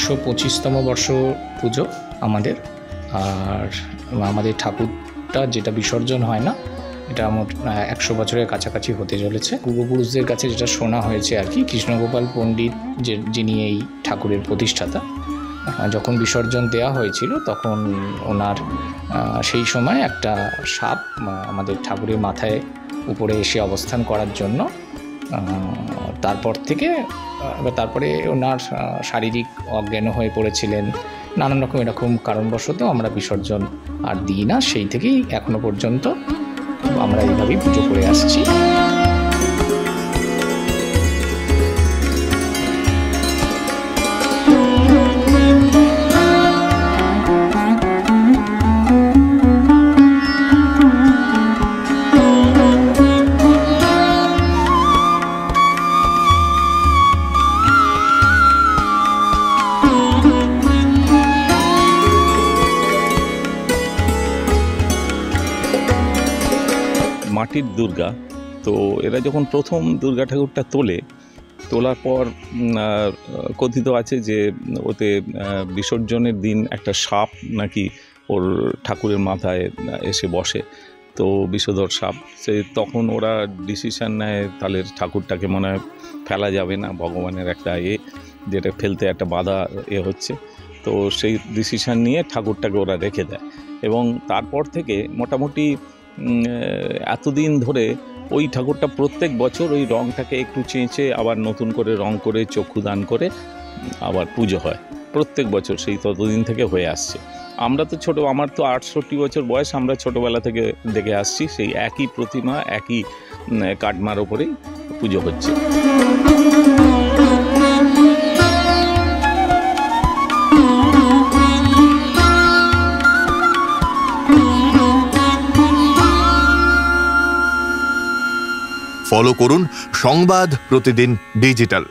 125তম বর্ষ পুজো আমাদের। আর আমাদের ঠাকুরটা যেটা বিসর্জন হয় না, এটা আমার 100 বছরের কাছাকাছি হতে চলেছে। পূর্বপুরুষদের কাছে যেটা শোনা হয়েছে আর কি, কৃষ্ণগোপাল পণ্ডিত যিনি এই ঠাকুরের প্রতিষ্ঠাতা, যখন বিসর্জন দেওয়া হয়েছিল তখন ওনার সেই সময় একটা সাপ আমাদের ঠাকুরের মাথায় উপরে এসে অবস্থান করার জন্য, তারপরে ওনার শারীরিক অজ্ঞান হয়ে পড়েছিলেন, নানান রকম এরকম কারণবশত আমরা বিসর্জন আর দিই না। সেই থেকেই এখনো পর্যন্ত আমরা এইভাবেই পুজো করে আসছি। মাটির দুর্গা, তো এরা যখন প্রথম দুর্গা ঠাকুরটা তোলার পর কথিত আছে যে ওতে বিসর্জনের দিন একটা সাপ নাকি ওর ঠাকুরের মাথায় এসে বসে, তো বিষধর সাপ। তখন ওরা ডিসিশান নেয় তাহলে ঠাকুরটাকে মনে হয় ফেলা যাবে না, ভগবানের একটা যেটা ফেলতে একটা বাধা হচ্ছে, তো সেই ডিসিশান নিয়ে ঠাকুরটাকে ওরা রেখে দেয়। এবং তারপর থেকে মোটামুটি এতদিন ধরে ওই ঠাকুরটা প্রত্যেক বছর ওই রঙটাকে একটু চেঁচে আবার নতুন করে রং করে চক্ষুদান করে আবার পুজো হয় প্রত্যেক বছর, সেই ততদিন থেকে হয়ে আসছে। আমরা তো আমার তো 68 বছর বয়স, আমরা ছোটোবেলা থেকে দেখে আসছি সেই একই প্রতিমা একই কাটমার ওপরেই পুজো হচ্ছে। ফলো করুন সংবাদ প্রতিদিন ডিজিটাল।